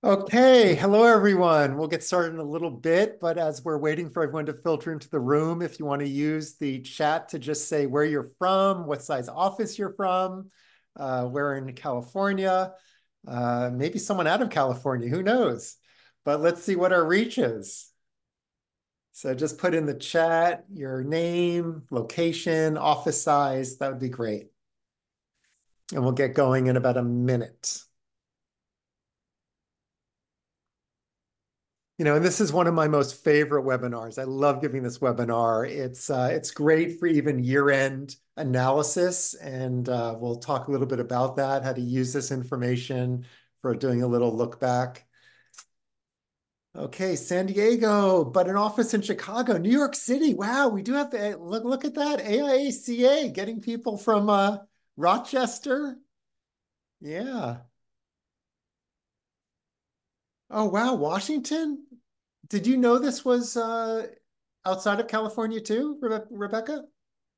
Okay, hello everyone. We'll get started in a little bit, but as we're waiting for everyone to filter into the room, if you want to use the chat to just say where you're from, what size office you're from, where in California, maybe someone out of California, who knows? But let's see what our reach is. So just put in the chat your name, location, office size. That would be great. And we'll get going in about a minute. And this is one of my most favorite webinars. I love giving this webinar. It's great for even year-end analysis, and we'll talk a little bit about that, how to use this information for doing a little look back. Okay, San Diego, but an office in Chicago, New York City. Wow, we do have the look at that AIACA getting people from Rochester. Yeah. Oh wow, Washington. Did you know this was outside of California too, Rebecca?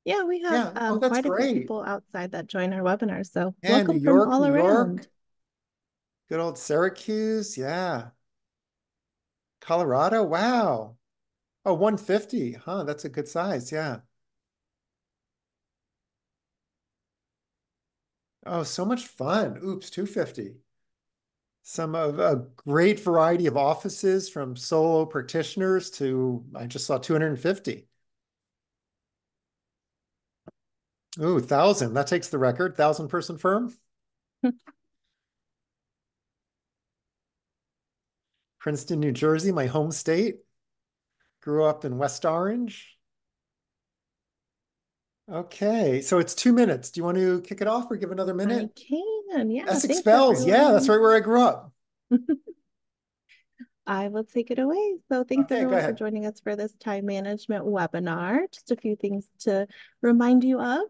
Yeah, we have Yeah. Oh, that's quite a few great. people outside that join our webinar. So Yeah, New welcome from York, all New around. York. Good old Syracuse. Yeah. Colorado. Wow. Oh, 150. Huh, that's a good size. Yeah. Oh, so much fun. Oops, 250. Some of a great variety of offices from solo practitioners to I just saw 250. Ooh, 1,000. That takes the record. 1,000 person firm. Princeton, New Jersey, my home state. Grew up in West Orange. Okay, so it's 2 minutes. Do you want to kick it off or give another I minute? can. Yeah, Essex thanks Fells. Yeah, that's everyone. right where I grew up. I will take it away. So thanks Okay, go everyone for ahead. joining us for this time management webinar. Just a few things to remind you of.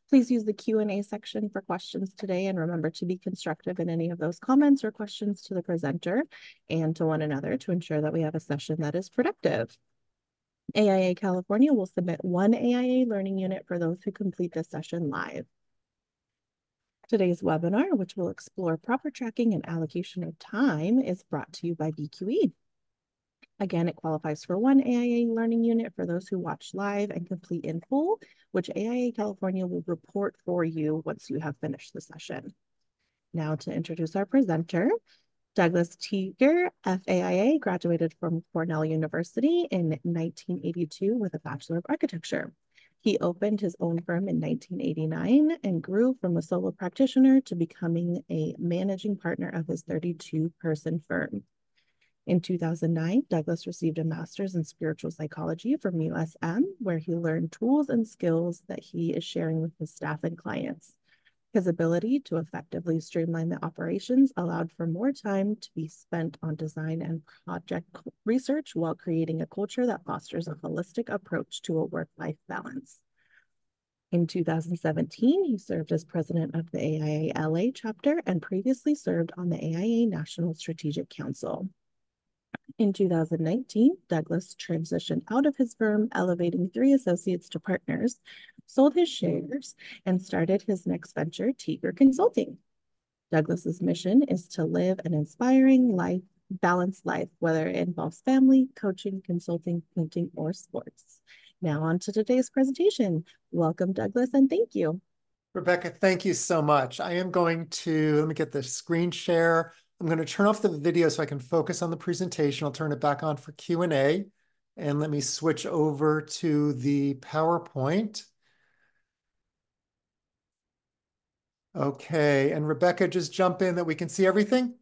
Please use the Q&A section for questions today and remember to be constructive in any of those comments or questions to the presenter and to one another to ensure that we have a session that is productive. AIA California will submit one AIA learning unit for those who complete this session live. Today's webinar, which will explore proper tracking and allocation of time, is brought to you by BQE. Again, it qualifies for one AIA learning unit for those who watch live and complete in full, which AIA California will report for you once you have finished the session. Now to introduce our presenter, Douglas Teager, FAIA, graduated from Cornell University in 1982 with a Bachelor of Architecture. He opened his own firm in 1989 and grew from a solo practitioner to becoming a managing partner of his 32-person firm. In 2009, Douglas received a master's in spiritual psychology from USM, where he learned tools and skills that he is sharing with his staff and clients. His ability to effectively streamline the operations allowed for more time to be spent on design and project research while creating a culture that fosters a holistic approach to a work-life balance. In 2017, he served as president of the AIA LA chapter and previously served on the AIA National Strategic Council. In 2019, Douglas transitioned out of his firm, elevating 3 associates to partners, sold his shares, and started his next venture, Teager Consulting. Douglas's mission is to live an inspiring life, balanced life, whether it involves family, coaching, consulting, painting, or sports. Now on to today's presentation. Welcome, Douglas, and thank you. Rebecca, thank you so much. I am going to, let me get the screen share. I'm going to turn off the video so I can focus on the presentation. I'll turn it back on for Q&A. And let me switch over to the PowerPoint. Okay, and Rebecca, just jump in that we can see everything.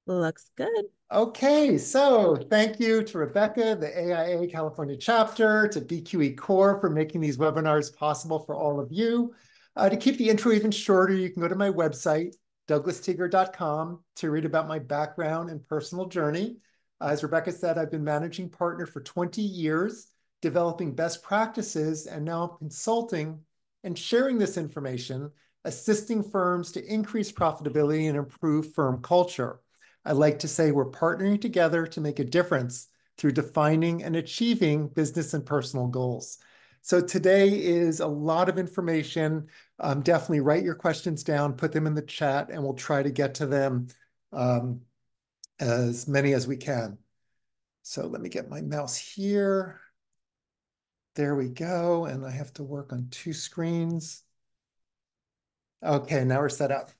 Looks good. Okay, so thank you to Rebecca, the AIA California chapter, to BQE Core for making these webinars possible for all of you. To keep the intro even shorter, you can go to my website, douglasteager.com, to read about my background and personal journey. As Rebecca said, I've been managing partner for 20 years, developing best practices, and now I'm consulting and sharing this information, assisting firms to increase profitability and improve firm culture. I like to say we're partnering together to make a difference through defining and achieving business and personal goals. So today is a lot of information. Definitely write your questions down, put them in the chat, and we'll try to get to them as many as we can. So let me get my mouse here. There we go. And I have to work on 2 screens. Okay, now we're set up.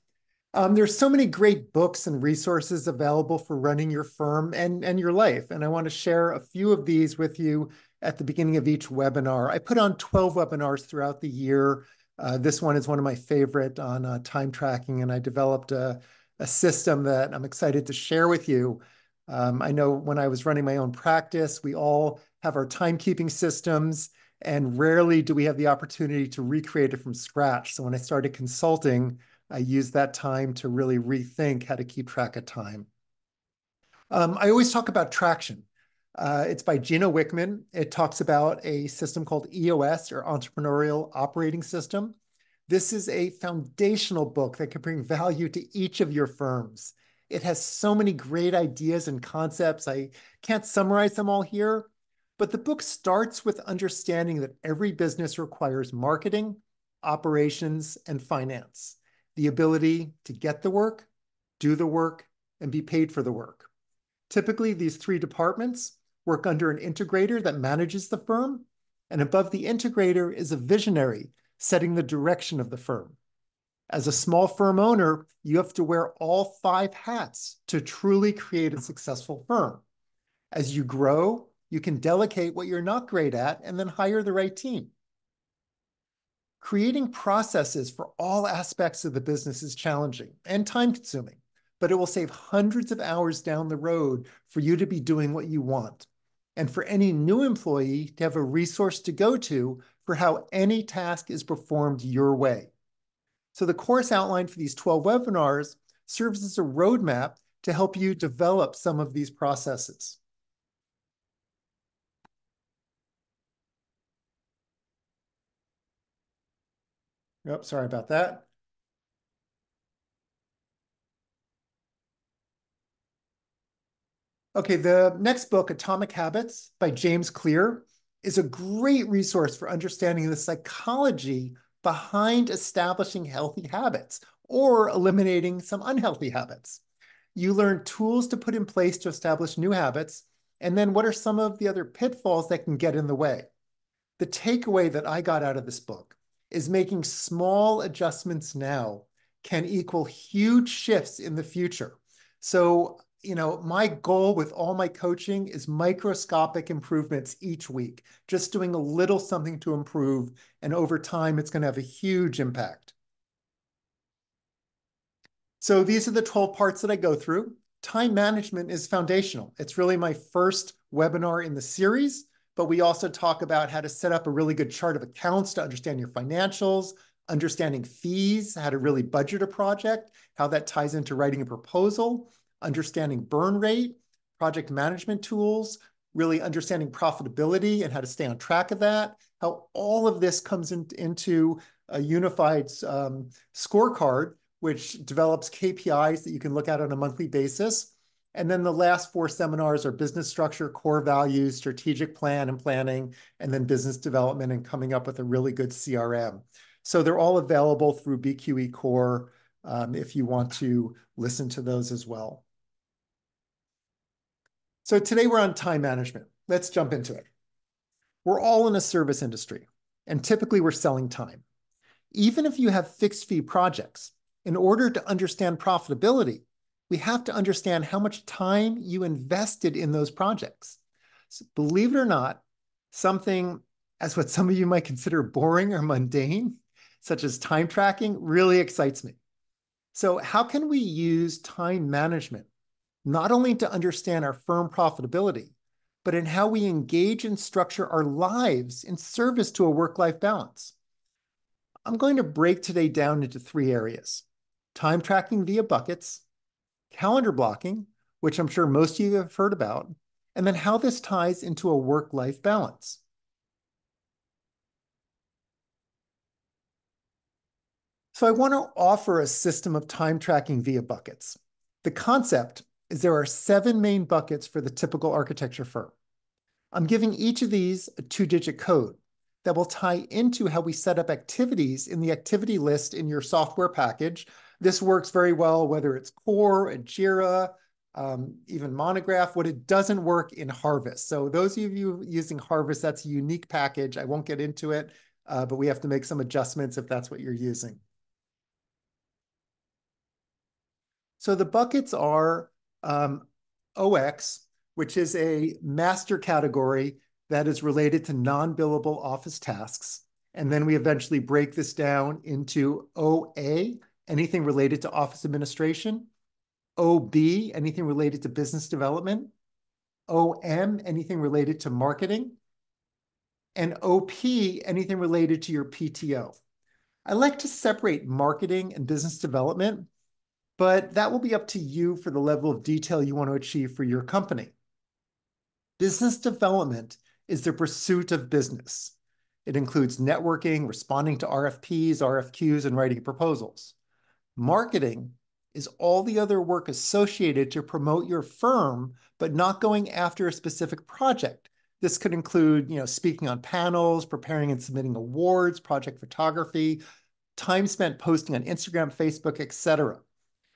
There's so many great books and resources available for running your firm and your life. And I want to share a few of these with you at the beginning of each webinar. I put on 12 webinars throughout the year. This one is one of my favorite on time tracking, and I developed a system that I'm excited to share with you. I know when I was running my own practice, we all have our timekeeping systems, and rarely do we have the opportunity to recreate it from scratch. So when I started consulting, I used that time to really rethink how to keep track of time. I always talk about traction. It's by Gino Wickman. It talks about a system called EOS, or Entrepreneurial Operating System. This is a foundational book that can bring value to each of your firms. It has so many great ideas and concepts. I can't summarize them all here, but the book starts with understanding that every business requires marketing, operations, and finance. The ability to get the work, do the work, and be paid for the work. Typically, these 3 departments work under an integrator that manages the firm, and above the integrator is a visionary setting the direction of the firm. As a small firm owner, you have to wear all 5 hats to truly create a successful firm. As you grow, you can delegate what you're not great at and then hire the right team. Creating processes for all aspects of the business is challenging and time-consuming, but it will save hundreds of hours down the road for you to be doing what you want, and for any new employee to have a resource to go to for how any task is performed your way. So the course outline for these 12 webinars serves as a roadmap to help you develop some of these processes. Oh, sorry about that. Okay, the next book, Atomic Habits by James Clear, is a great resource for understanding the psychology behind establishing healthy habits or eliminating some unhealthy habits. You learn tools to put in place to establish new habits, and then what are some of the other pitfalls that can get in the way? The takeaway that I got out of this book is making small adjustments now can equal huge shifts in the future. So, my goal with all my coaching is microscopic improvements each week, just doing a little something to improve. And over time, it's going to have a huge impact. So these are the 12 parts that I go through. Time management is foundational. It's really my first webinar in the series, but we also talk about how to set up a really good chart of accounts to understand your financials, understanding fees, how to really budget a project, how that ties into writing a proposal, understanding burn rate, project management tools, really understanding profitability and how to stay on track of that, how all of this comes into a unified scorecard, which develops KPIs that you can look at on a monthly basis. And then the last 4 seminars are business structure, core values, strategic plan and planning, and then business development and coming up with a really good CRM. So they're all available through BQE Core if you want to listen to those as well. So today we're on time management. Let's jump into it. We're all in a service industry, and typically we're selling time. Even if you have fixed fee projects, in order to understand profitability, we have to understand how much time you invested in those projects. So believe it or not, something as what some of you might consider boring or mundane, such as time tracking, really excites me. So how can we use time management not only to understand our firm profitability, but in how we engage and structure our lives in service to a work-life balance? I'm going to break today down into 3 areas: time tracking via buckets, calendar blocking, which I'm sure most of you have heard about, and then how this ties into a work-life balance. So I want to offer a system of time tracking via buckets. The concept is there are 7 main buckets for the typical architecture firm. I'm giving each of these a 2-digit code that will tie into how we set up activities in the activity list in your software package. This works very well, whether it's Core, a Jira, even Monograph. What it doesn't work in Harvest. So those of you using Harvest, that's a unique package. I won't get into it, but we have to make some adjustments if that's what you're using. So the buckets are OX, which is a master category that is related to non-billable office tasks. And then we eventually break this down into OA, anything related to office administration, OB, anything related to business development, OM, anything related to marketing, and OP, anything related to your PTO. I like to separate marketing and business development, but that will be up to you for the level of detail you want to achieve for your company. Business development is the pursuit of business. It includes networking, responding to RFPs, RFQs, and writing proposals. Marketing is all the other work associated to promote your firm, but not going after a specific project. This could include, speaking on panels, preparing and submitting awards, project photography, time spent posting on Instagram, Facebook, etc.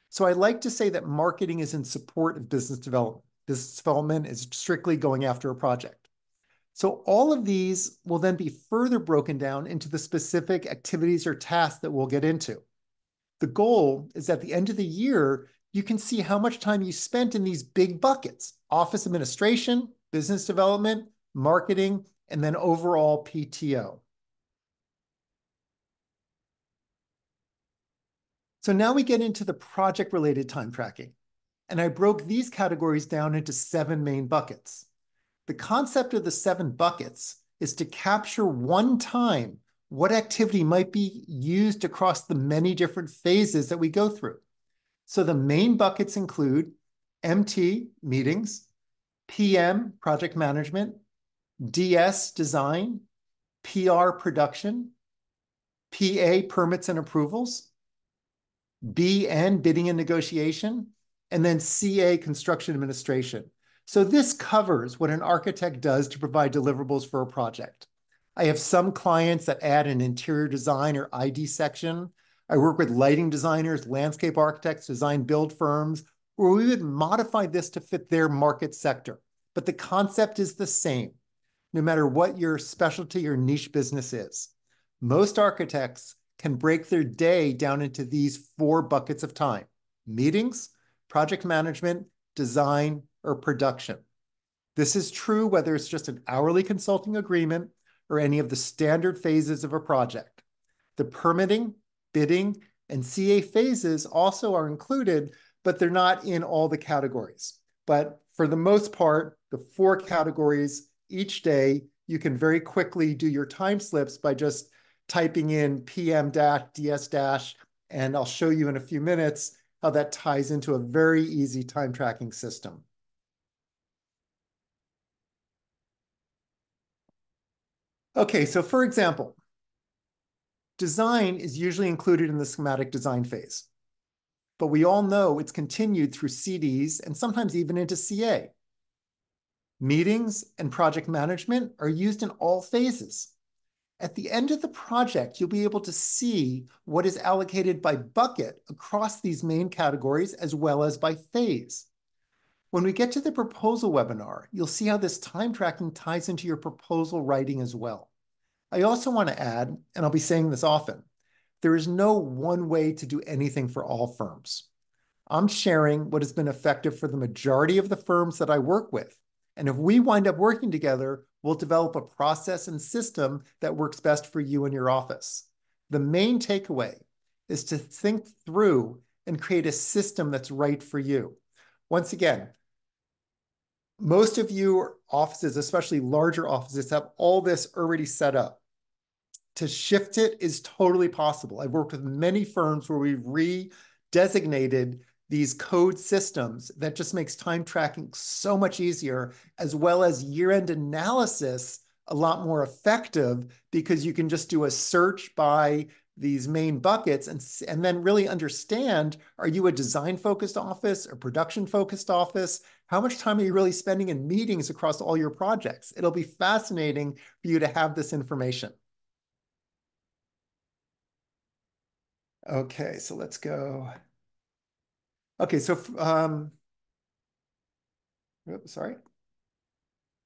So I like to say that marketing is in support of business development. Business development is strictly going after a project. So all of these will then be further broken down into the specific activities or tasks that we'll get into. The goal is at the end of the year, you can see how much time you spent in these big buckets: office administration, business development, marketing, and then overall PTO. So now we get into the project-related time tracking. And I broke these categories down into 7 main buckets. The concept of the 7 buckets is to capture one time what activity might be used across the many different phases that we go through. So the main buckets include MT, meetings, PM, project management, DS, design, PR, production, PA, permits and approvals, BN, bidding and negotiation, and then CA, construction administration. So this covers what an architect does to provide deliverables for a project. I have some clients that add an interior design or ID section. I work with lighting designers, landscape architects, design build firms, where we would modify this to fit their market sector. But the concept is the same, no matter what your specialty or niche business is. Most architects can break their day down into these 4 buckets of time: meetings, project management, design, or production. This is true whether it's just an hourly consulting agreement or any of the standard phases of a project. The permitting, bidding, and CA phases also are included, but they're not in all the categories. But for the most part, the 4 categories each day, you can very quickly do your time slips by just typing in PM-DS-, and I'll show you in a few minutes how that ties into a very easy time tracking system. Okay, so for example, design is usually included in the schematic design phase, but we all know it's continued through CDs and sometimes even into CA. Meetings and project management are used in all phases. At the end of the project, you'll be able to see what is allocated by bucket across these main categories as well as by phase. When we get to the proposal webinar, you'll see how this time tracking ties into your proposal writing as well. I also want to add, and I'll be saying this often, there is no one way to do anything for all firms. I'm sharing what has been effective for the majority of the firms that I work with. And if we wind up working together, we'll develop a process and system that works best for you and your office. The main takeaway is to think through and create a system that's right for you. Once again, most of your offices, especially larger offices, have all this already set up. To shift it is totally possible. I've worked with many firms where we've redesignated these code systems that just makes time tracking so much easier, as well as year-end analysis a lot more effective, because you can just do a search by these main buckets and then really understand, are you a design-focused office, a production-focused office? How much time are you really spending in meetings across all your projects? It'll be fascinating for you to have this information. Okay, so let's go. Okay, so Oops, sorry.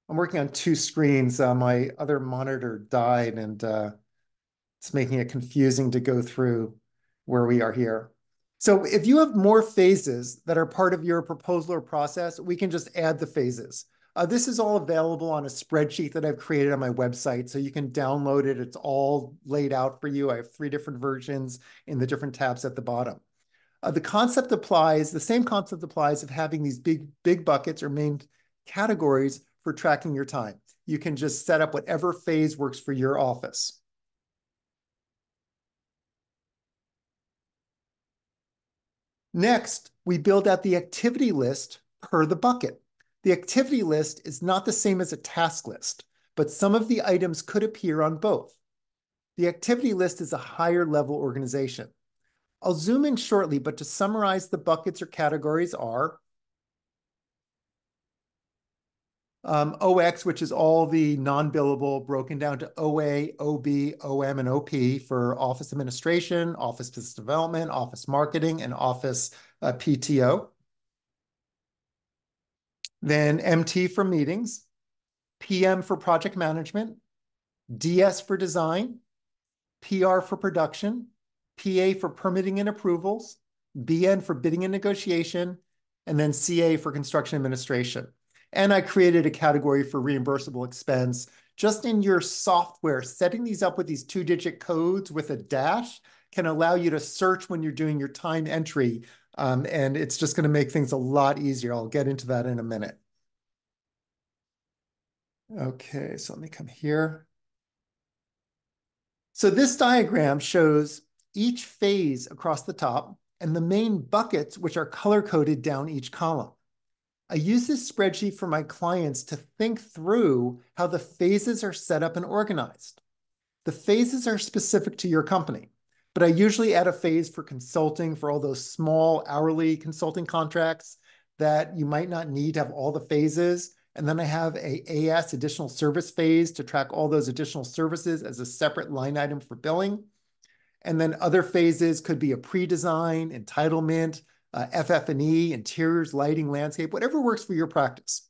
I'm working on two screens. My other monitor died, and it's making it confusing to go through where we are here. So if you have more phases that are part of your proposal or process, we can just add the phases. This is all available on a spreadsheet that I've created on my website, so you can download it. It's all laid out for you. I have 3 different versions in the different tabs at the bottom. The same concept applies of having these big buckets or main categories for tracking your time. You can just set up whatever phase works for your office. Next, we build out the activity list per the bucket. The activity list is not the same as a task list, but some of the items could appear on both. The activity list is a higher level organization. I'll zoom in shortly, but to summarize, the buckets or categories are OX, which is all the non-billable, broken down to OA, OB, OM, and OP for office administration, office business development, office marketing, and office PTO. Then MT for meetings, PM for project management, DS for design, PR for production, PA for permitting and approvals, BN for bidding and negotiation, and then CA for construction administration. And I created a category for reimbursable expense. Just in your software, setting these up with these 2-digit codes with a dash can allow you to search when you're doing your time entry. And it's just going to make things a lot easier. I'll get into that in a minute. Okay, so let me come here. So this diagram shows each phase across the top and the main buckets, which are color-coded down each column. I use this spreadsheet for my clients to think through how the phases are set up and organized. The phases are specific to your company, but I usually add a phase for consulting for all those small hourly consulting contracts that you might not need to have all the phases. And then I have a AS, additional service phase, to track all those additional services as a separate line item for billing. And then other phases could be a pre-design, entitlement, FF&E, interiors, lighting, landscape, whatever works for your practice.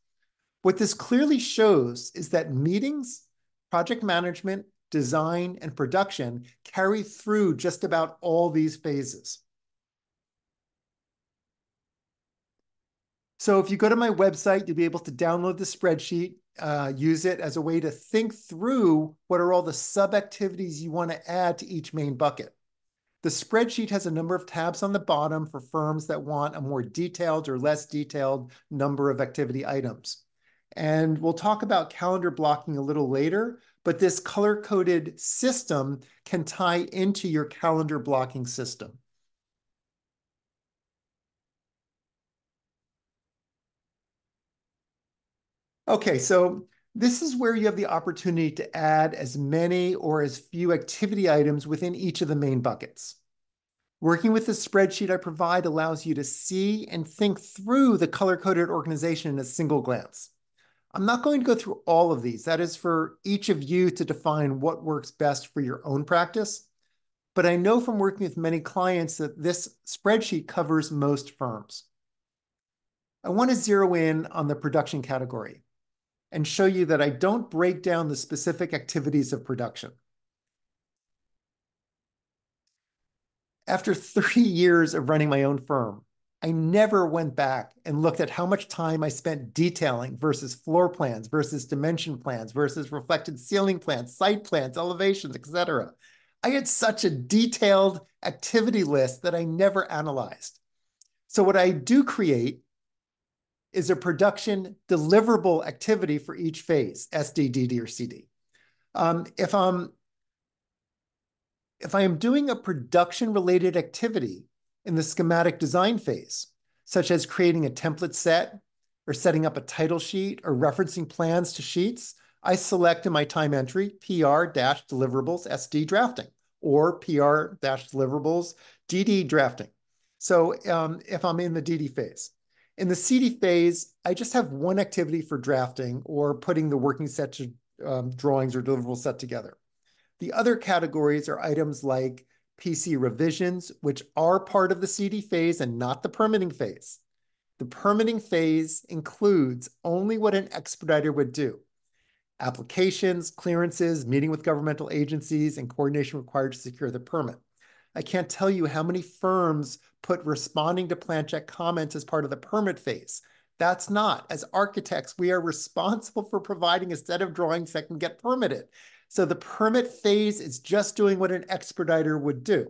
What this clearly shows is that meetings, project management, design, and production carry through just about all these phases. So if you go to my website, you'll be able to download the spreadsheet, use it as a way to think through what are all the sub-activities you want to add to each main bucket. The spreadsheet has a number of tabs on the bottom for firms that want a more detailed or less detailed number of activity items. And we'll talk about calendar blocking a little later, but this color-coded system can tie into your calendar blocking system. Okay, so this is where you have the opportunity to add as many or as few activity items within each of the main buckets. Working with the spreadsheet I provide allows you to see and think through the color-coded organization in a single glance. I'm not going to go through all of these. That is for each of you to define what works best for your own practice. But I know from working with many clients that this spreadsheet covers most firms. I want to zero in on the production category and show you that I don't break down the specific activities of production. After 30 years of running my own firm, I never went back and looked at how much time I spent detailing versus floor plans versus dimension plans versus reflected ceiling plans, site plans, elevations, etc. I had such a detailed activity list that I never analyzed. So what I do create is a production deliverable activity for each phase, SD, DD, or CD. If I am doing a production-related activity in the schematic design phase, such as creating a template set or setting up a title sheet or referencing plans to sheets, I select in my time entry PR-deliverables SD drafting or PR-deliverables DD drafting. So if I'm in the DD phase. In the CD phase, I just have one activity for drafting or putting the working set to drawings or deliverable set together. The other categories are items like PC revisions, which are part of the CD phase and not the permitting phase. The permitting phase includes only what an expediter would do. Applications, clearances, meeting with governmental agencies, and coordination required to secure the permit. I can't tell you how many firms put responding to plan check comments as part of the permit phase. That's not. As architects, we are responsible for providing a set of drawings that can get permitted. So the permit phase is just doing what an expediter would do.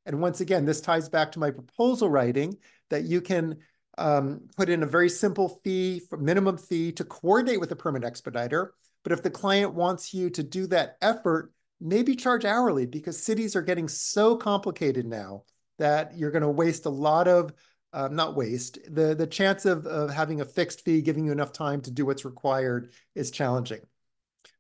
And once again, this ties back to my proposal writing that you can put in a very simple fee, minimum fee to coordinate with the permit expediter. But if the client wants you to do that effort, maybe charge hourly, because cities are getting so complicated now that you're going to waste a lot of, not waste, the chance of having a fixed fee giving you enough time to do what's required is challenging.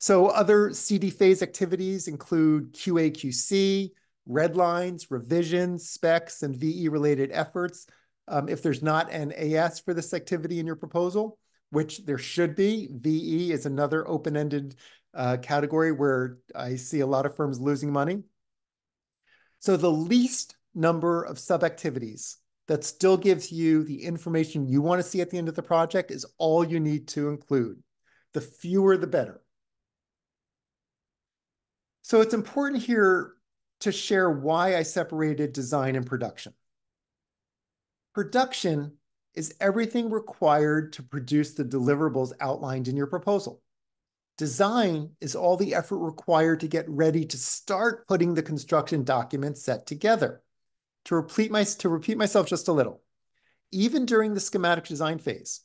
So other CD phase activities include QA/QC, red lines, revisions, specs, and VE related efforts. If there's not an AS for this activity in your proposal, which there should be, VE is another open-ended category where I see a lot of firms losing money. So the least number of sub-activities that still gives you the information you want to see at the end of the project is all you need to include. The fewer, the better. So it's important here to share why I separated design and production. Production is everything required to produce the deliverables outlined in your proposal. Design is all the effort required to get ready to start putting the construction document set together. To repeat myself just a little, even during the schematic design phase,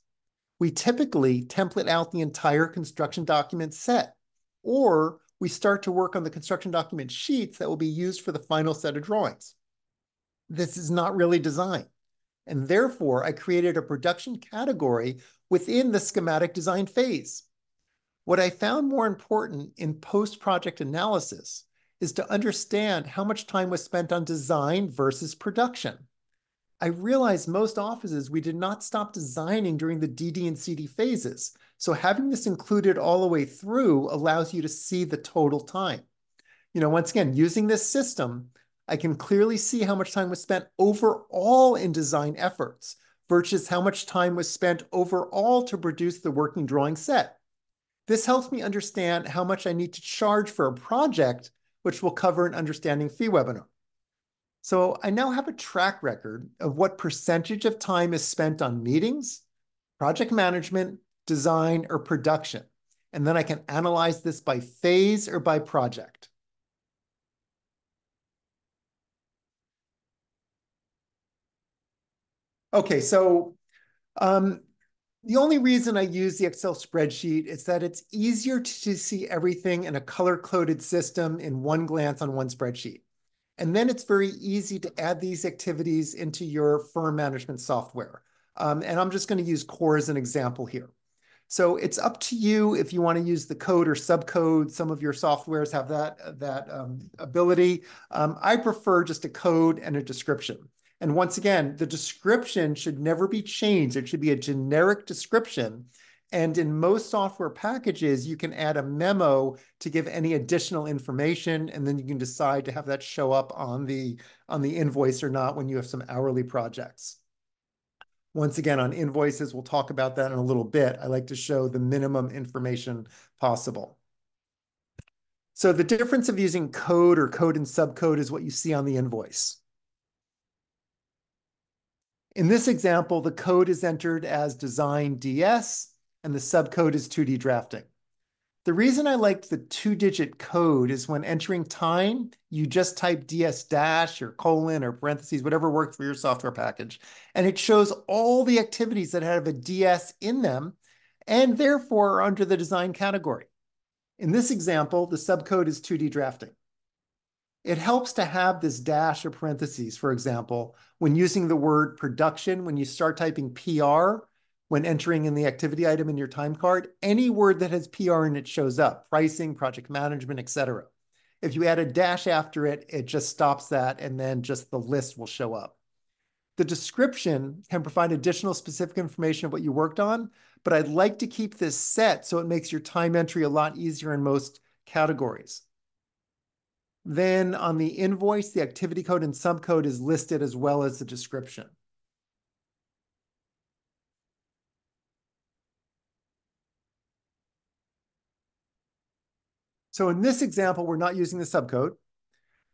we typically template out the entire construction document set, or we start to work on the construction document sheets that will be used for the final set of drawings. This is not really design. And therefore, I created a production category within the schematic design phase. What I found more important in post-project analysis is to understand how much time was spent on design versus production. I realized most offices, we did not stop designing during the DD and CD phases. So having this included all the way through allows you to see the total time. Once again, using this system, I can clearly see how much time was spent overall in design efforts versus how much time was spent overall to produce the working drawing set. This helps me understand how much I need to charge for a project, which will cover an understanding fee webinar. So I now have a track record of what percentage of time is spent on meetings, project management, design, or production. And then I can analyze this by phase or by project. Okay, so the only reason I use the Excel spreadsheet is that it's easier to see everything in a color-coded system in one glance on one spreadsheet. And then it's very easy to add these activities into your firm management software. And I'm just going to use Core as an example here. So it's up to you if you want to use the code or subcode. Some of your softwares have that ability. I prefer just a code and a description. And once again, the description should never be changed. It should be a generic description. And in most software packages, you can add a memo to give any additional information, and then you can decide to have that show up on the invoice or not when you have some hourly projects. Once again, on invoices, we'll talk about that in a little bit. I like to show the minimum information possible. So the difference of using code or code and subcode is what you see on the invoice. In this example, the code is entered as design DS, and the subcode is 2D drafting. The reason I like the 2-digit code is when entering time, you just type DS dash or colon or parentheses, whatever works for your software package. And it shows all the activities that have a DS in them and therefore are under the design category. In this example, the subcode is 2D drafting. It helps to have this dash or parentheses, for example, when using the word production, when you start typing PR, when entering in the activity item in your time card, any word that has PR in it shows up: pricing, project management, etc. If you add a dash after it, it just stops that, and then just the list will show up. The description can provide additional specific information of what you worked on, but I'd like to keep this set so it makes your time entry a lot easier in most categories. Then on the invoice, the activity code and subcode is listed as well as the description. So in this example, we're not using the subcode.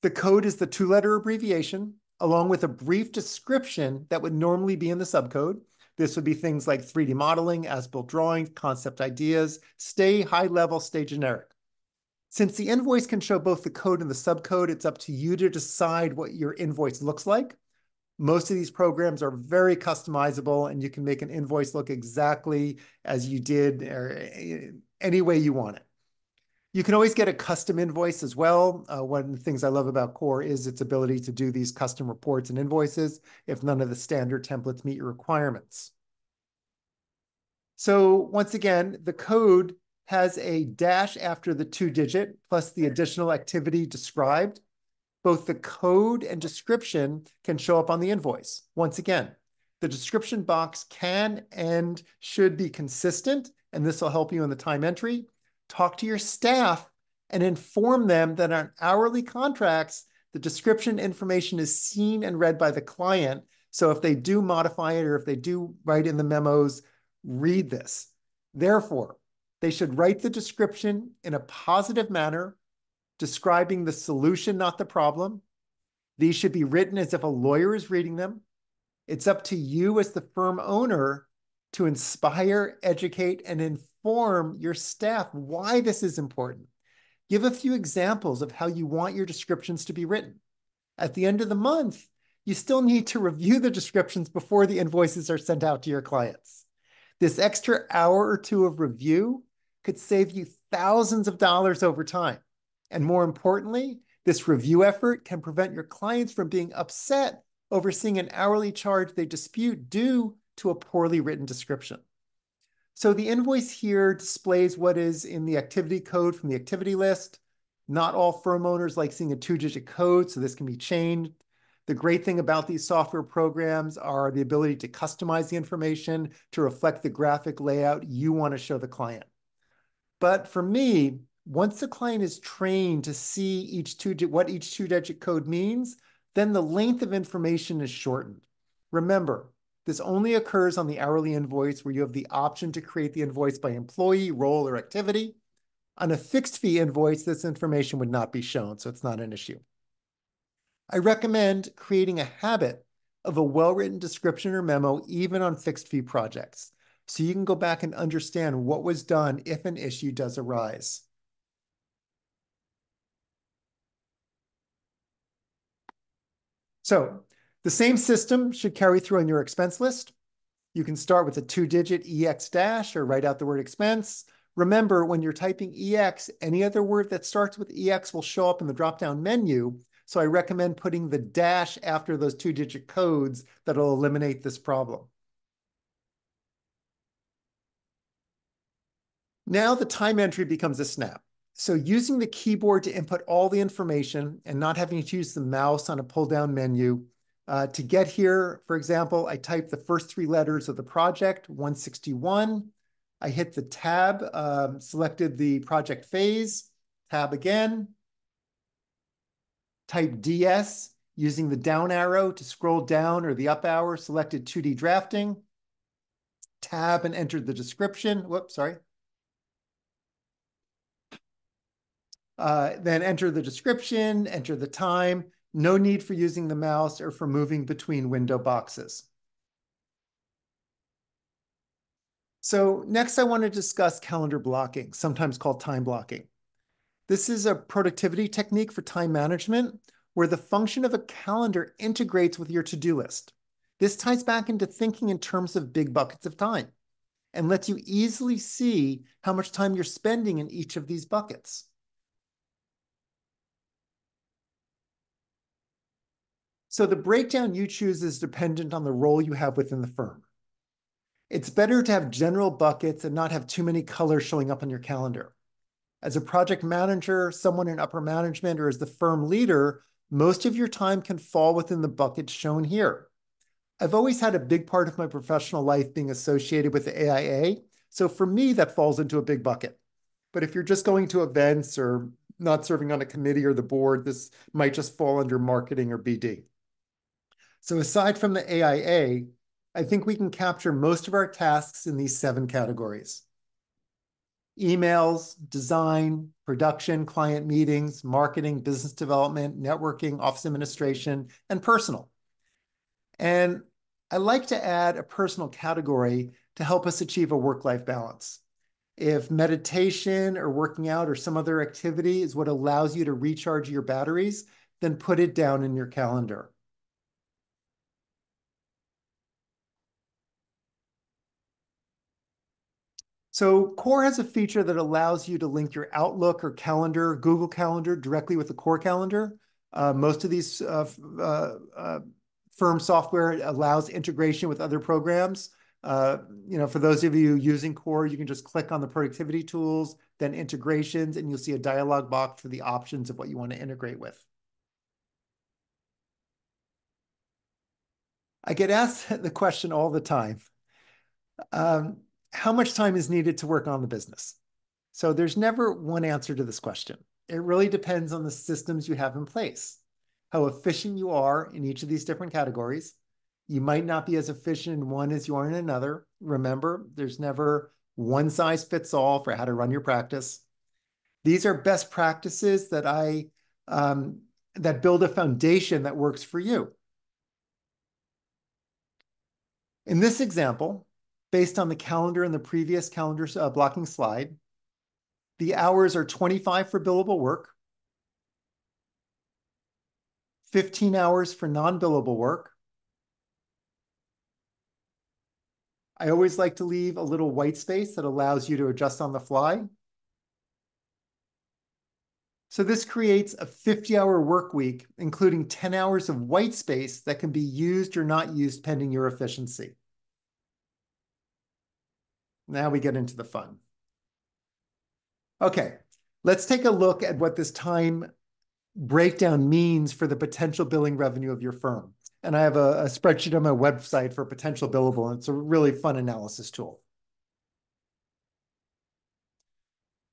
The code is the two-letter abbreviation, along with a brief description that would normally be in the subcode. This would be things like 3D modeling, as-built drawings, concept ideas, stay high level, stay generic. Since the invoice can show both the code and the subcode, it's up to you to decide what your invoice looks like. Most of these programs are very customizable, and you can make an invoice look exactly as you did or any way you want it. You can always get a custom invoice as well. One of the things I love about Core is its ability to do these custom reports and invoices if none of the standard templates meet your requirements. So once again, the code has a dash after the 2-digit plus the additional activity described. Both the code and description can show up on the invoice. Once again, the description box can and should be consistent, and this will help you in the time entry. Talk to your staff and inform them that on hourly contracts, the description information is seen and read by the client. So if they do modify it or if they do write in the memos, read this. Therefore, they should write the description in a positive manner, describing the solution, not the problem. These should be written as if a lawyer is reading them. It's up to you as the firm owner to inspire, educate, and inform your staff why this is important. Give a few examples of how you want your descriptions to be written. At the end of the month, you still need to review the descriptions before the invoices are sent out to your clients. This extra hour or two of review could save you thousands of dollars over time. And more importantly, this review effort can prevent your clients from being upset over seeing an hourly charge they dispute due to a poorly written description. So the invoice here displays what is in the activity code from the activity list. Not all firm owners like seeing a 2-digit code, so this can be changed. The great thing about these software programs are the ability to customize the information to reflect the graphic layout you want to show the client. But for me, once the client is trained to see what each 2-digit code means, then the length of information is shortened. Remember, this only occurs on the hourly invoice where you have the option to create the invoice by employee, role, or activity. On a fixed fee invoice, this information would not be shown, so it's not an issue. I recommend creating a habit of a well-written description or memo, even on fixed fee projects, so you can go back and understand what was done if an issue does arise. So the same system should carry through on your expense list. You can start with a 2-digit EX dash or write out the word expense. Remember, when you're typing EX, any other word that starts with EX will show up in the drop-down menu. So I recommend putting the dash after those 2-digit codes that'll eliminate this problem. Now the time entry becomes a snap. So using the keyboard to input all the information and not having to use the mouse on a pull-down menu. To get here, for example, I type the first 3 letters of the project, 161. I hit the tab, selected the project phase, tab again. Type DS using the down arrow to scroll down or the up arrow, selected 2D drafting. Tab and entered the description. Whoops, sorry. Then enter the description, enter the time. No need for using the mouse or for moving between window boxes. So next I want to discuss calendar blocking, sometimes called time blocking. This is a productivity technique for time management where the function of a calendar integrates with your to-do list. This ties back into thinking in terms of big buckets of time and lets you easily see how much time you're spending in each of these buckets. So the breakdown you choose is dependent on the role you have within the firm. It's better to have general buckets and not have too many colors showing up on your calendar. As a project manager, someone in upper management, or as the firm leader, most of your time can fall within the buckets shown here. I've always had a big part of my professional life being associated with the AIA, so for me, that falls into a big bucket. But if you're just going to events or not serving on a committee or the board, this might just fall under marketing or BD. So aside from the AIA, I think we can capture most of our tasks in these 7 categories. emails, design, production, client meetings, marketing, business development, networking, office administration, and personal. And I like to add a personal category to help us achieve a work-life balance. If meditation or working out or some other activity is what allows you to recharge your batteries, then put it down in your calendar. So Core has a feature that allows you to link your Outlook or Calendar, Google Calendar directly with the Core Calendar. Most of these firm software allows integration with other programs. For those of you using Core, you can just click on the productivity tools, then integrations, and you'll see a dialog box for the options of what you want to integrate with. I get asked the question all the time. How much time is needed to work on the business? So there's never one answer to this question. It really depends on the systems you have in place, how efficient you are in each of these different categories. You might not be as efficient in one as you are in another. Remember, there's never one size fits all for how to run your practice. These are best practices that that build a foundation that works for you. In this example, based on the calendar in the previous calendar blocking slide, the hours are 25 for billable work, 15 hours for non-billable work. I always like to leave a little white space that allows you to adjust on the fly. So this creates a 50-hour work week, including 10 hours of white space that can be used or not used pending your efficiency. Now we get into the fun. Okay, let's take a look at what this time breakdown means for the potential billing revenue of your firm. And I have a spreadsheet on my website for potential billable, and it's a really fun analysis tool.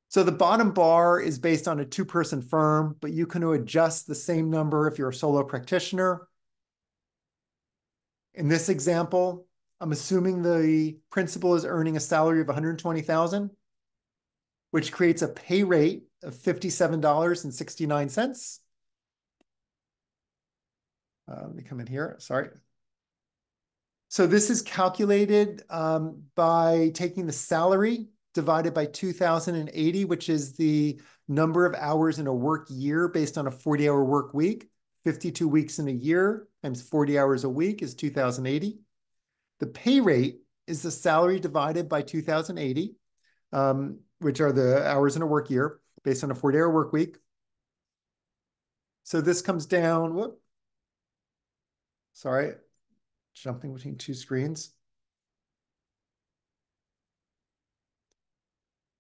So the bottom bar is based on a two-person firm, but you can adjust the same number if you're a solo practitioner. In this example, I'm assuming the principal is earning a salary of $120,000, which creates a pay rate of $57.69. Let me come in here, sorry. So this is calculated by taking the salary divided by 2,080, which is the number of hours in a work year based on a 40-hour work week. 52 weeks in a year times 40 hours a week is 2,080. The pay rate is the salary divided by 2,080, which are the hours in a work year based on a 40-hour work week. So this comes down, sorry, jumping between two screens.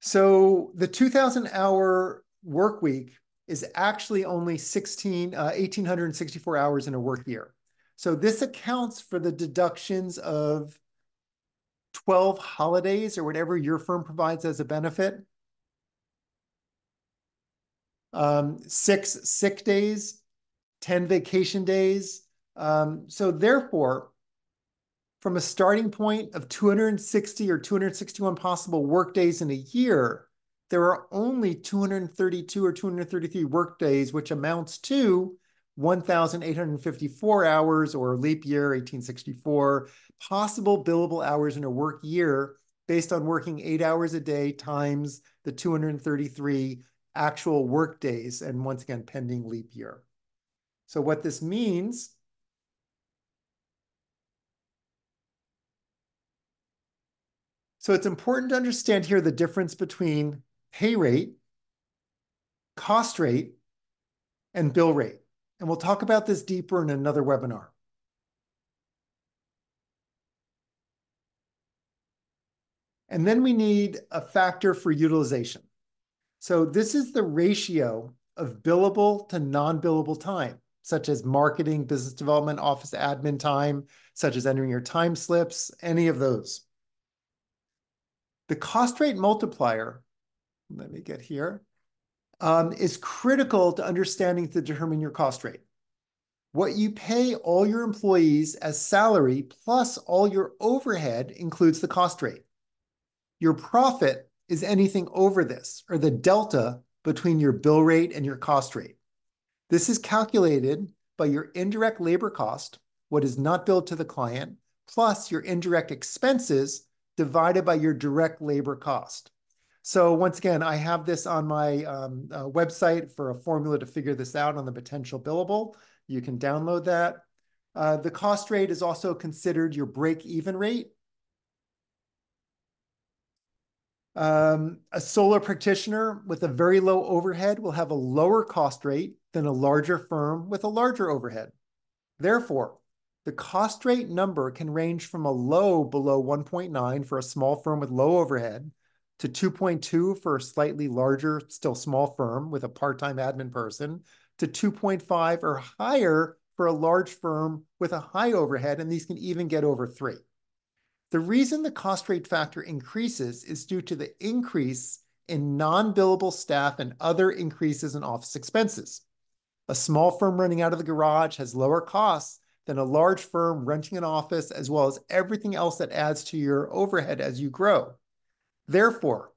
So the 2,000-hour work week is actually only 1,864 hours in a work year. So this accounts for the deductions of 12 holidays or whatever your firm provides as a benefit, 6 sick days, 10 vacation days. So therefore, from a starting point of 260 or 261 possible work days in a year, there are only 232 or 233 work days, which amounts to 1,854 hours, or leap year, 1864, possible billable hours in a work year based on working 8 hours a day times the 233 actual work days, and once again, pending leap year. So what this means So it's important to understand here the difference between pay rate, cost rate, and bill rate. And we'll talk about this deeper in another webinar. And then we need a factor for utilization. So this is the ratio of billable to non-billable time, such as marketing, business development, office admin time, such as entering your time slips, any of those. The cost rate multiplier, let me get here, is critical to understanding to determine your cost rate. What you pay all your employees as salary plus all your overhead includes the cost rate. Your profit is anything over this, or the delta between your bill rate and your cost rate. This is calculated by your indirect labor cost, what is not billed to the client, plus your indirect expenses divided by your direct labor cost. So once again, I have this on my website for a formula to figure this out on the potential billable. You can download that. The cost rate is also considered your break-even rate. A solo practitioner with a very low overhead will have a lower cost rate than a larger firm with a larger overhead. Therefore, the cost rate number can range from a low below 1.9 for a small firm with low overhead to 2.2 for a slightly larger, still small firm with a part-time admin person, to 2.5 or higher for a large firm with a high overhead, and these can even get over 3. The reason the cost rate factor increases is due to the increase in non-billable staff and other increases in office expenses. A small firm running out of the garage has lower costs than a large firm renting an office, as well as everything else that adds to your overhead as you grow. Therefore,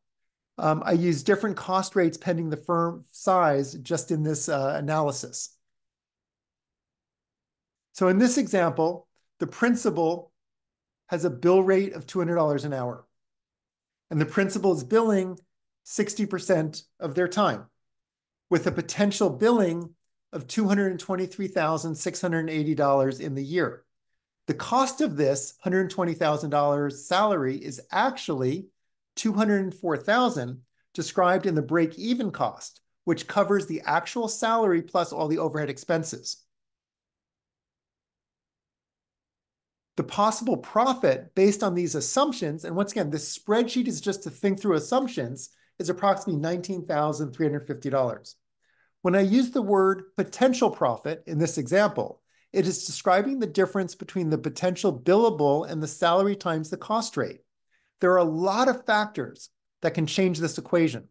I use different cost rates pending the firm size just in this analysis. So in this example, the principal has a bill rate of $200 an hour, and the principal is billing 60% of their time, with a potential billing of $223,680 in the year. The cost of this $120,000 salary is actually $204,000, described in the break-even cost, which covers the actual salary plus all the overhead expenses. The possible profit based on these assumptions, and once again, this spreadsheet is just to think through assumptions, is approximately $19,350. When I use the word potential profit in this example, it is describing the difference between the potential billable and the salary times the cost rate. There are a lot of factors that can change this equation,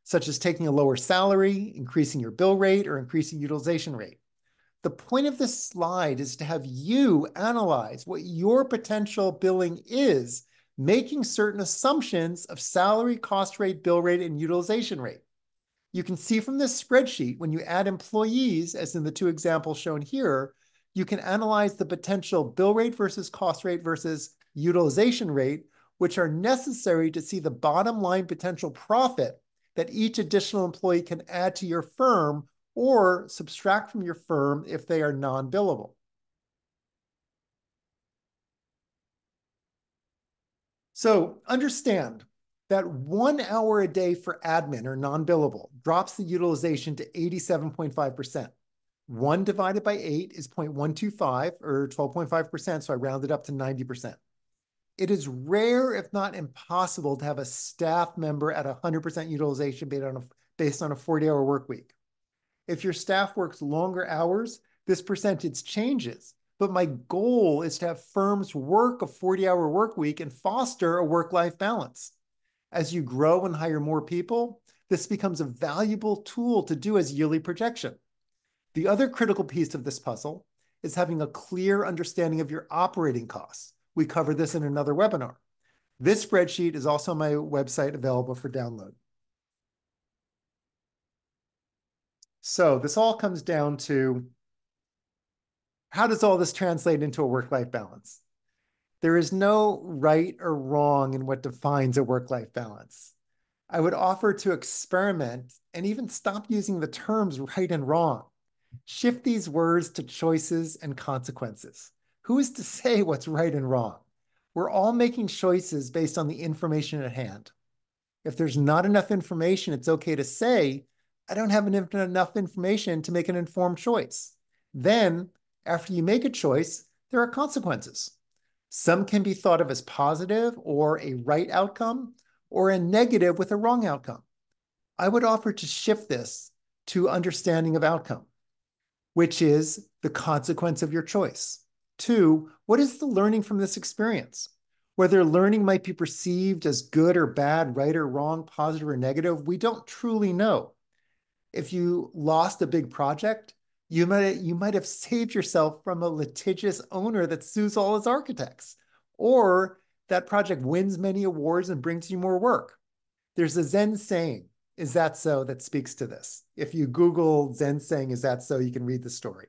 such as taking a lower salary, increasing your bill rate, or increasing utilization rate. The point of this slide is to have you analyze what your potential billing is, making certain assumptions of salary, cost rate, bill rate, and utilization rate. You can see from this spreadsheet, when you add employees, as in the 2 examples shown here, you can analyze the potential bill rate versus cost rate versus utilization rate, which are necessary to see the bottom line potential profit that each additional employee can add to your firm or subtract from your firm if they are non-billable. So understand that 1 hour a day for admin or non-billable drops the utilization to 87.5%. 1 divided by 8 is 0.125 or 12.5%, so I rounded up to 90%. It is rare, if not impossible, to have a staff member at 100% utilization based on a 40-hour work week. If your staff works longer hours, this percentage changes. But my goal is to have firms work a 40-hour work week and foster a work-life balance. As you grow and hire more people, this becomes a valuable tool to do as yearly projection. The other critical piece of this puzzle is having a clear understanding of your operating costs. We cover this in another webinar. This spreadsheet is also on my website, available for download. So this all comes down to, how does all this translate into a work-life balance? There is no right or wrong in what defines a work-life balance. I would offer to experiment and even stop using the terms right and wrong. Shift these words to choices and consequences. Who is to say what's right and wrong? We're all making choices based on the information at hand. If there's not enough information, it's okay to say, I don't have enough information to make an informed choice. Then, after you make a choice, there are consequences. Some can be thought of as positive or a right outcome, or a negative with a wrong outcome. I would offer to shift this to understanding of outcome, which is the consequence of your choice. 2, what is the learning from this experience? Whether learning might be perceived as good or bad, right or wrong, positive or negative, we don't truly know. If you lost a big project, you might have saved yourself from a litigious owner that sues all his architects, or that project wins many awards and brings you more work. There's a Zen saying, "Is that so?" that speaks to this. If you Google Zen saying, "Is that so?" you can read the story.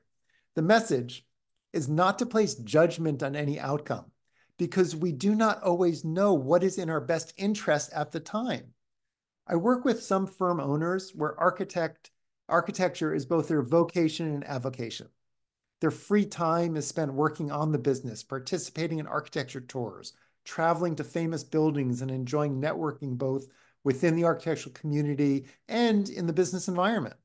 The message is not to place judgment on any outcome because we do not always know what is in our best interest at the time. I work with some firm owners where architecture is both their vocation and avocation. Their free time is spent working on the business, participating in architecture tours, traveling to famous buildings, and enjoying networking both within the architectural community and in the business environment.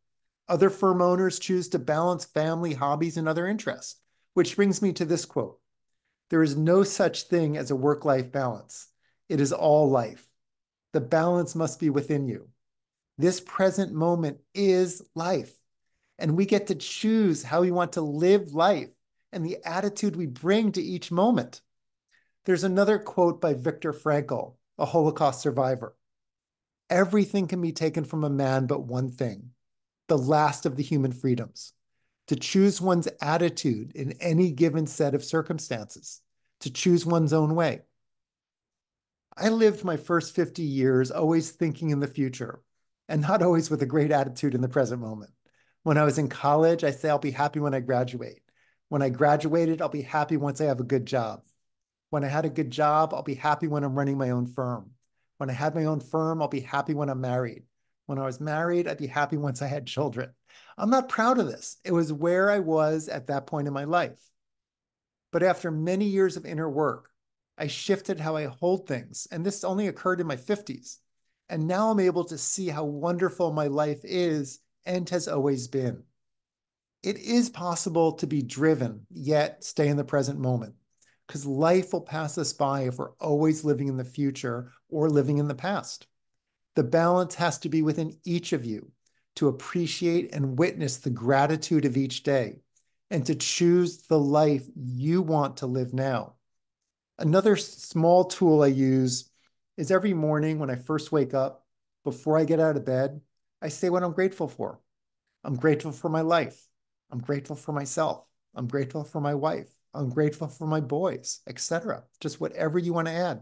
Other firm owners choose to balance family, hobbies, and other interests, which brings me to this quote. There is no such thing as a work-life balance. It is all life. The balance must be within you. This present moment is life, and we get to choose how we want to live life and the attitude we bring to each moment. There's another quote by Viktor Frankl, a Holocaust survivor. Everything can be taken from a man but one thing, the last of the human freedoms, to choose one's attitude in any given set of circumstances, to choose one's own way. I lived my first 50 years always thinking in the future and not always with a great attitude in the present moment. When I was in college, I say I'll be happy when I graduate. When I graduated, I'll be happy once I have a good job. When I had a good job, I'll be happy when I'm running my own firm. When I had my own firm, I'll be happy when I'm married. When I was married, I'd be happy once I had children. I'm not proud of this. It was where I was at that point in my life. But after many years of inner work, I shifted how I hold things. And this only occurred in my 50s. And now I'm able to see how wonderful my life is and has always been. It is possible to be driven, yet stay in the present moment, because life will pass us by if we're always living in the future or living in the past. The balance has to be within each of you to appreciate and witness the gratitude of each day and to choose the life you want to live now. Another small tool I use is every morning when I first wake up, before I get out of bed, I say what I'm grateful for. I'm grateful for my life. I'm grateful for myself. I'm grateful for my wife. I'm grateful for my boys, etc. Just whatever you want to add.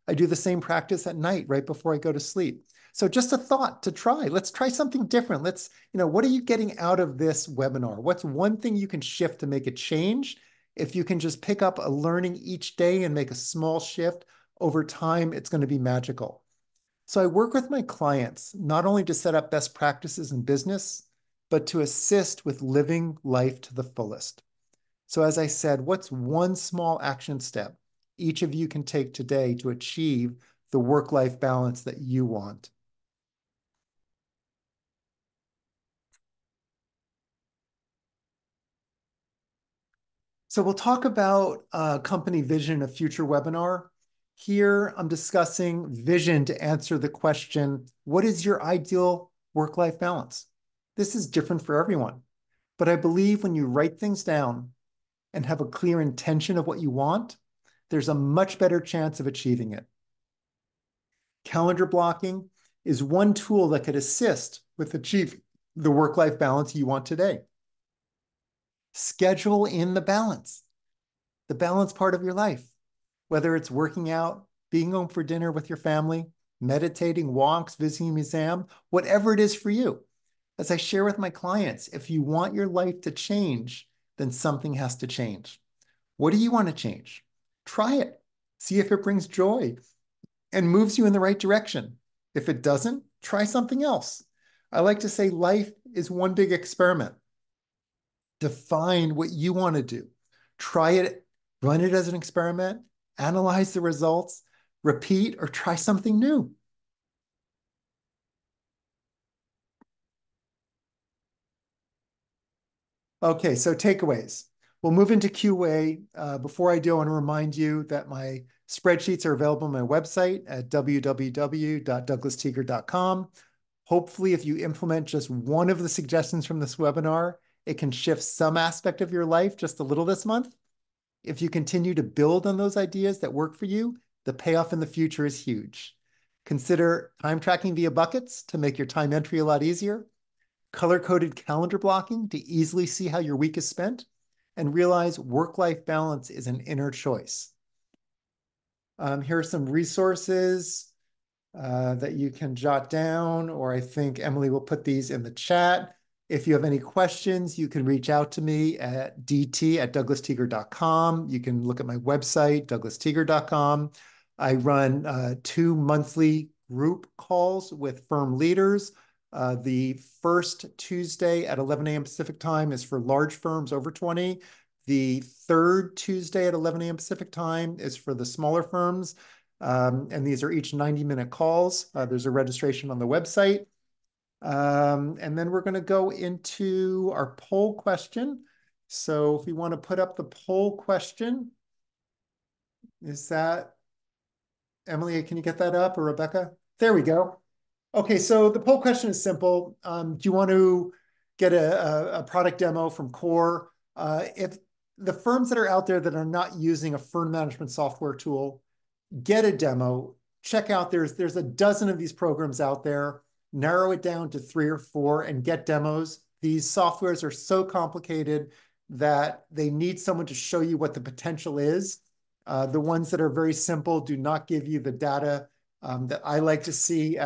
I do the same practice at night right before I go to sleep. So just a thought to try. Let's try something different. What are you getting out of this webinar? What's one thing you can shift to make a change? If you can just pick up a learning each day and make a small shift over time, it's going to be magical. So I work with my clients not only to set up best practices in business, but to assist with living life to the fullest. So as I said, what's one small action step each of you can take today to achieve the work-life balance that you want? So we'll talk about company vision in a future webinar. Here, I'm discussing vision to answer the question, what is your ideal work-life balance? This is different for everyone, but I believe when you write things down and have a clear intention of what you want, there's a much better chance of achieving it. Calendar blocking is one tool that could assist with achieving the work-life balance you want today. Schedule in the balance part of your life, whether it's working out, being home for dinner with your family, meditating, walks, visiting a museum, whatever it is for you. As I share with my clients, if you want your life to change, then something has to change. What do you want to change? Try it. See if it brings joy and moves you in the right direction. If it doesn't, try something else. I like to say life is one big experiment. Define what you want to do. Try it, run it as an experiment, analyze the results, repeat, or try something new. Okay, so takeaways. We'll move into QA. Before I do, I want to remind you that my spreadsheets are available on my website at www.douglasteager.com. Hopefully, if you implement just one of the suggestions from this webinar, it can shift some aspect of your life just a little this month. If you continue to build on those ideas that work for you, the payoff in the future is huge. Consider time tracking via buckets to make your time entry a lot easier, color-coded calendar blocking to easily see how your week is spent, and realize work-life balance is an inner choice. Here are some resources. that you can jot down, or I think Emily will put these in the chat. If you have any questions, you can reach out to me at dt@douglasteager.com. You can look at my website, douglasteager.com. I run 2 monthly group calls with firm leaders. The first Tuesday at 11 a.m. Pacific time is for large firms over 20. The third Tuesday at 11 a.m. Pacific time is for the smaller firms. And these are each 90-minute calls. There's a registration on the website. And then we're going to go into our poll question. So if we want to put up the poll question, is that, Emily, can you get that up, or Rebecca? There we go. Okay, so the poll question is simple. Do you want to get a product demo from Core? If the firms that are out there that are not using a firm management software tool, get a demo, check out, there's a dozen of these programs out there, narrow it down to 3 or 4 and get demos. These softwares are so complicated that they need someone to show you what the potential is. The ones that are very simple do not give you the data that I like to see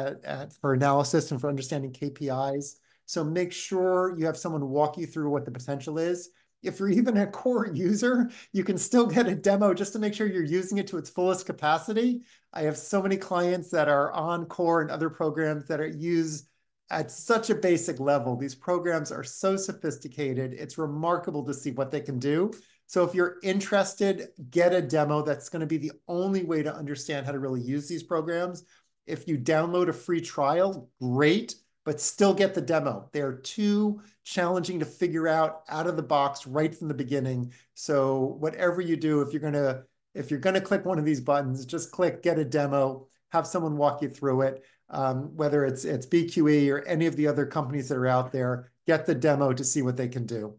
for analysis and for understanding KPIs. So make sure you have someone walk you through what the potential is. If you're even a Core user, you can still get a demo just to make sure you're using it to its fullest capacity. I have so many clients that are on Core and other programs that are used at such a basic level. These programs are so sophisticated. It's remarkable to see what they can do. So if you're interested, get a demo. That's going to be the only way to understand how to really use these programs. If you download a free trial, great, but still get the demo. They're too challenging to figure out of the box right from the beginning. So whatever you do, if you're gonna click one of these buttons, just click get a demo, have someone walk you through it. Whether it's BQE or any of the other companies that are out there, get the demo to see what they can do.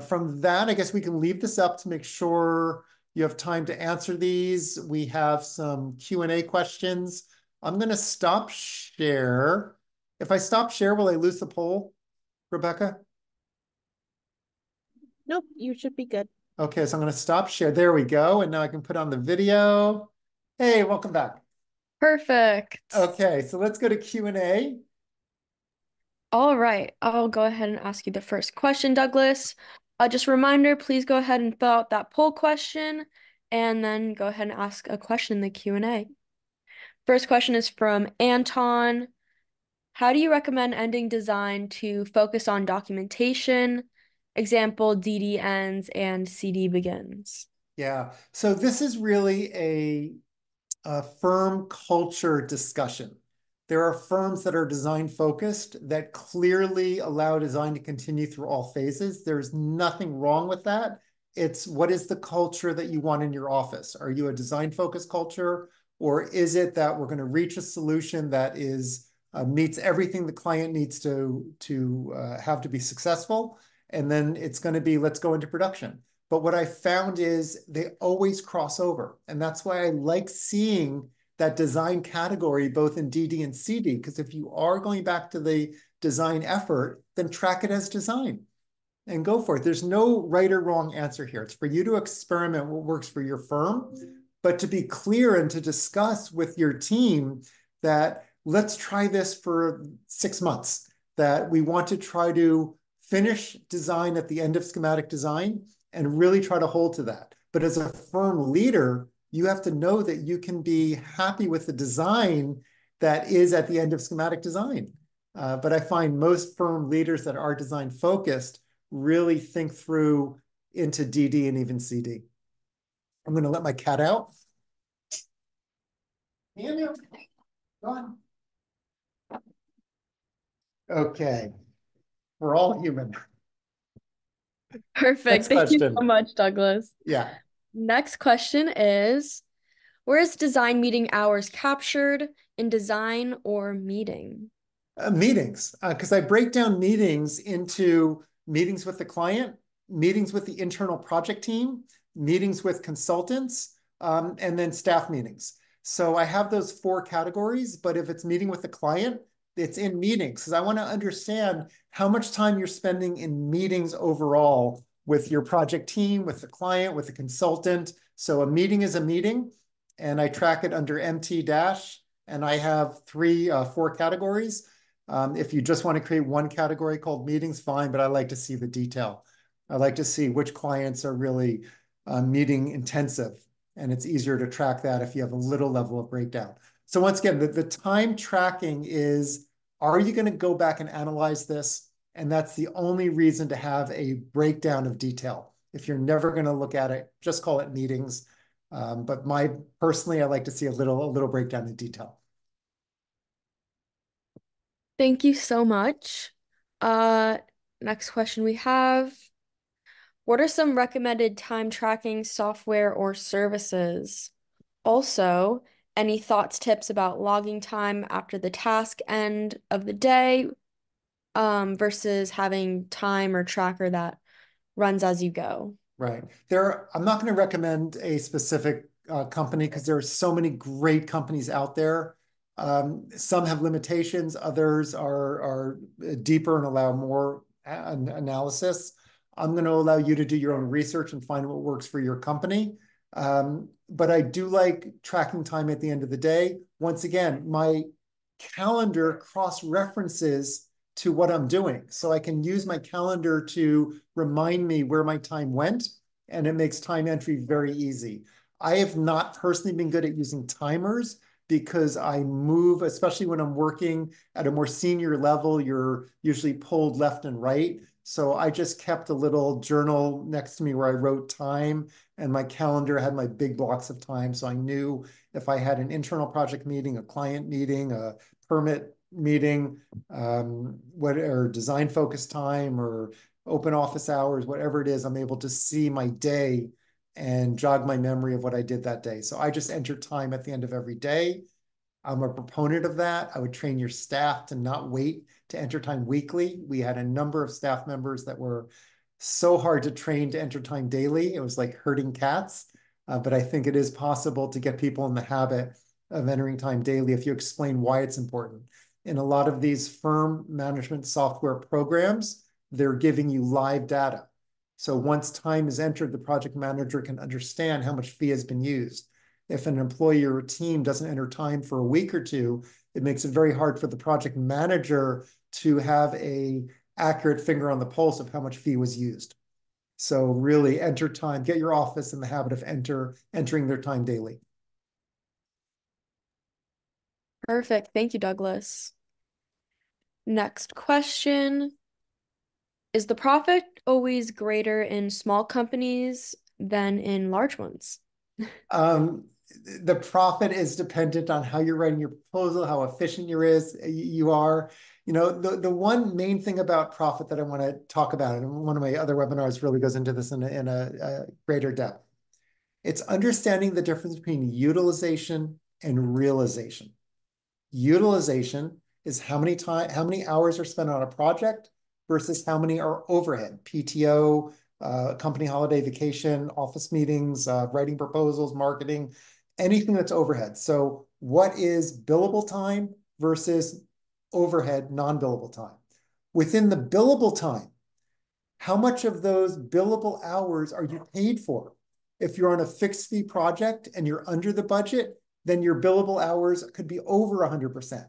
From that, I guess we can leave this up to make sure you have time to answer these. We have some Q&A questions. I'm going to stop share. If I stop share, will I lose the poll, Rebecca? Nope, you should be good. Okay, so I'm going to stop share. There we go. And now I can put on the video. Hey, welcome back. Perfect. Okay, so let's go to Q&A. All right, I'll go ahead and ask you the first question, Douglas. Just a reminder, please go ahead and fill out that poll question and then go ahead and ask a question in the Q&A. First question is from Anton. How do you recommend ending design to focus on documentation? Example, DD ends and CD begins. Yeah, so this is really a firm culture discussion. There are firms that are design focused that clearly allow design to continue through all phases. There's nothing wrong with that. It's what is the culture that you want in your office? Are you a design focused culture, or is it that we're going to reach a solution that is meets everything the client needs to have to be successful, and then it's going to be let's go into production. But what I found is they always cross over, and that's why I like seeing that design category both in DD and CD, because if you are going back to the design effort, then track it as design and go for it. There's no right or wrong answer here. It's for you to experiment what works for your firm, but to be clear and to discuss with your team that let's try this for 6 months, that we want to try to finish design at the end of schematic design and really try to hold to that. But as a firm leader, you have to know that you can be happy with the design that is at the end of schematic design. But I find most firm leaders that are design focused really think through into DD and even CD. I'm going to let my cat out. Go on. Okay. We're all human. Perfect. Thank you so much, Douglas. Yeah. Next question is, where is design meeting hours captured, in design or meeting? Meetings, because I break down meetings into meetings with the client, meetings with the internal project team, meetings with consultants, and then staff meetings. So I have those 4 categories, but if it's meeting with the client, it's in meetings, because I want to understand how much time you're spending in meetings overall with your project team, with the client, with the consultant. So a meeting is a meeting, and I track it under MT dash. and I have four categories. If you just want to create one category called meetings, fine, but I like to see the detail. I like to see which clients are really meeting intensive, and it's easier to track that if you have a little level of breakdown. So once again, the time tracking is, are you going to go back and analyze this? And that's the only reason to have a breakdown of detail. If you're never going to look at it, just call it meetings. But personally, I like to see a little breakdown in detail. Thank you so much. Next question we have. What are some recommended time tracking software or services? Also, any thoughts, tips about logging time after the task end of the day, versus having time or tracker that runs as you go? Right. I'm not going to recommend a specific company because there are so many great companies out there. Some have limitations, others are deeper and allow more analysis. I'm going to allow you to do your own research and find what works for your company. But I do like tracking time at the end of the day. Once again, my calendar cross-references to what I'm doing. So I can use my calendar to remind me where my time went, and it makes time entry very easy. I have not personally been good at using timers because I move, especially when I'm working at a more senior level, you're usually pulled left and right. So I just kept a little journal next to me where I wrote time, and my calendar had my big blocks of time. So I knew if I had an internal project meeting, a client meeting, a permit meeting, or design focus time or open office hours, whatever it is, I'm able to see my day and jog my memory of what I did that day. So I just enter time at the end of every day. I'm a proponent of that. I would train your staff to not wait to enter time weekly. We had a number of staff members that were so hard to train to enter time daily. It was like herding cats. But I think it is possible to get people in the habit of entering time daily if you explain why it's important. In a lot of these firm management software programs, they're giving you live data. So once time is entered, the project manager can understand how much fee has been used. If an employee or a team doesn't enter time for a week or two, it makes it very hard for the project manager to have an accurate finger on the pulse of how much fee was used. So really enter time, get your office in the habit of entering their time daily. Perfect. Thank you, Douglas. Next question. Is the profit always greater in small companies than in large ones? The profit is dependent on how you're writing your proposal, how efficient you are. You know, the one main thing about profit that I want to talk about, and one of my other webinars really goes into this in a greater depth. It's understanding the difference between utilization and realization. Utilization is how many hours are spent on a project versus how many are overhead, PTO, company holiday, vacation, office meetings, writing proposals, marketing, anything that's overhead. So what is billable time versus overhead, non-billable time? Within the billable time, how much of those billable hours are you paid for? If you're on a fixed fee project and you're under the budget, then your billable hours could be over 100%.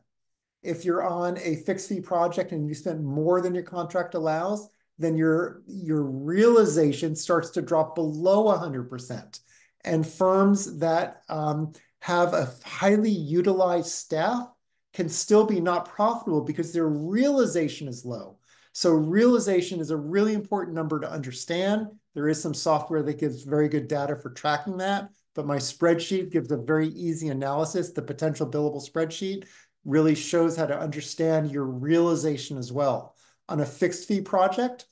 If you're on a fixed fee project and you spend more than your contract allows, then your realization starts to drop below 100%. And firms that have a highly utilized staff can still be not profitable because their realization is low. So realization is a really important number to understand. There is some software that gives very good data for tracking that, but my spreadsheet gives a very easy analysis. The potential billable spreadsheet really shows how to understand your realization as well. On a fixed fee project,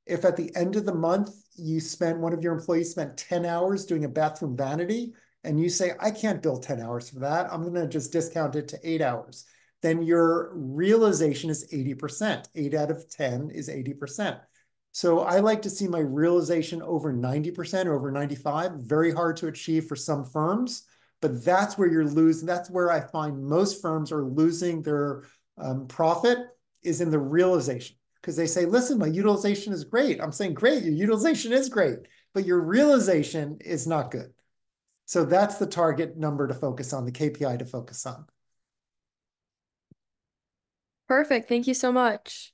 if at the end of the month, one of your employees spent 10 hours doing a bathroom vanity, and you say, I can't bill 10 hours for that, I'm gonna just discount it to 8 hours. Then your realization is 80%. 8 out of 10 is 80%. So I like to see my realization over 90% or over 95, very hard to achieve for some firms, but that's where you're losing. That's where I find most firms are losing their profit is in the realization. Because they say, listen, my utilization is great. I'm saying, great, your utilization is great, but your realization is not good. So that's the target number to focus on, the KPI to focus on. Perfect. Thank you so much.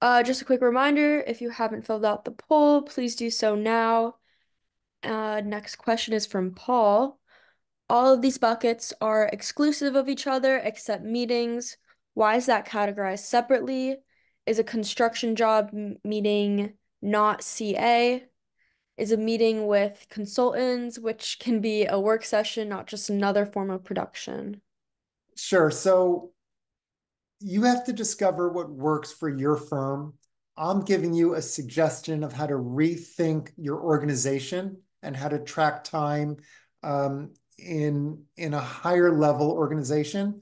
Just a quick reminder, if you haven't filled out the poll, please do so now. Next question is from Paul. All of these buckets are exclusive of each other except meetings. Why is that categorized separately? Is a construction job meeting not CA? Is a meeting with consultants, which can be a work session, not just another form of production? Sure. So you have to discover what works for your firm. I'm giving you a suggestion of how to rethink your organization and how to track time in a higher level organization.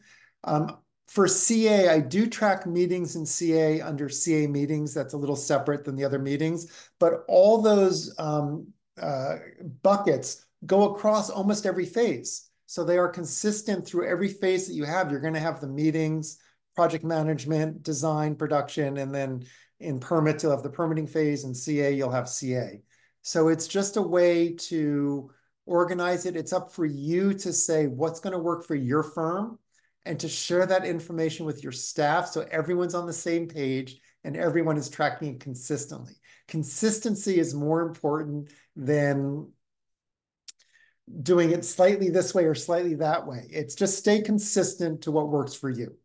For CA, I do track meetings in CA under CA meetings. That's a little separate than the other meetings, but all those buckets go across almost every phase. So they are consistent through every phase that you have. You're going to have the meetings, project management, design, production, and then in permits, you'll have the permitting phase, and CA, you'll have CA. So it's just a way to organize it. It's up for you to say what's going to work for your firm and to share that information with your staff so everyone's on the same page and everyone is tracking it consistently. Consistency is more important than doing it slightly this way or slightly that way. It's just stay consistent to what works for you.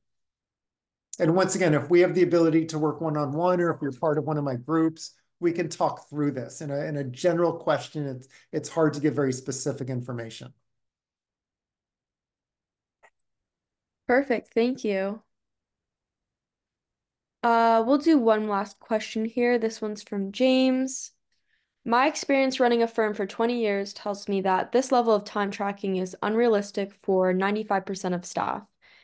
And once again, if we have the ability to work one-on-one, or if you're part of one of my groups, we can talk through this. In a general question, it's hard to give very specific information. Perfect. Thank you. We'll do one last question here. This one's from James. My experience running a firm for 20 years tells me that this level of time tracking is unrealistic for 95% of staff.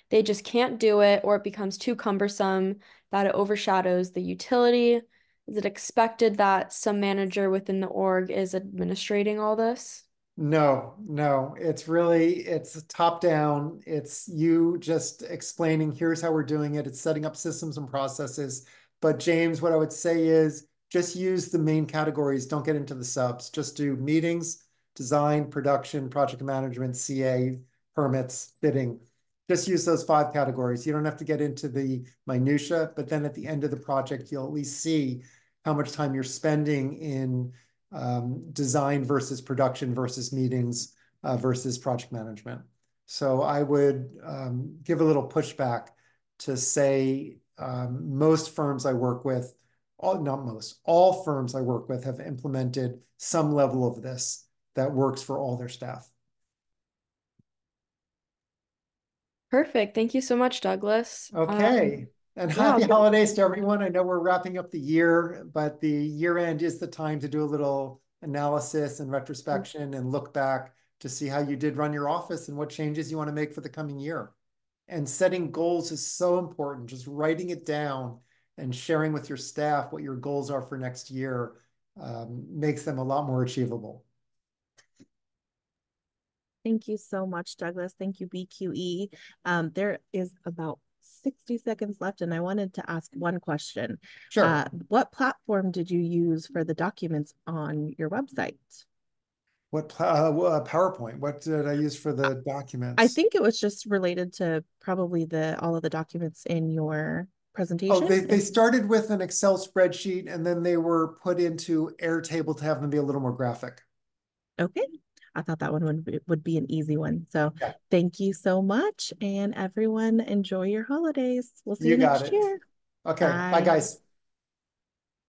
They just can't do it, or it becomes too cumbersome that it overshadows the utility. Is it expected that some manager within the org is administrating all this? No, it's top down. It's you just explaining, here's how we're doing it. It's setting up systems and processes. But James, what I would say is just use the main categories. Don't get into the subs. Just do meetings, design, production, project management, CA, permits, bidding. Just use those 5 categories. You don't have to get into the minutia, but then at the end of the project, you'll at least see how much time you're spending in design versus production versus meetings versus project management. So I would give a little pushback to say most firms I work with, not most, all firms I work with have implemented some level of this that works for all their staff. Perfect. Thank you so much, Douglas. Okay. And happy holidays to everyone. I know we're wrapping up the year, but the year end is the time to do a little analysis and retrospection and look back to see how you did run your office and what changes you want to make for the coming year. And setting goals is so important. Just writing it down and sharing with your staff what your goals are for next year makes them a lot more achievable. Thank you so much, Douglas. Thank you, BQE. There is about 60 seconds left, and I wanted to ask one question. Sure. What platform did you use for the documents on your website? What PowerPoint? What did I use for the documents? I think it was just related to probably all of the documents in your presentation. Oh, they started with an Excel spreadsheet, and then they were put into Airtable to have them be a little more graphic. Okay. I thought that one would be an easy one. So yeah. Thank you so much. And everyone, enjoy your holidays. We'll see you next year. Okay. Bye, guys.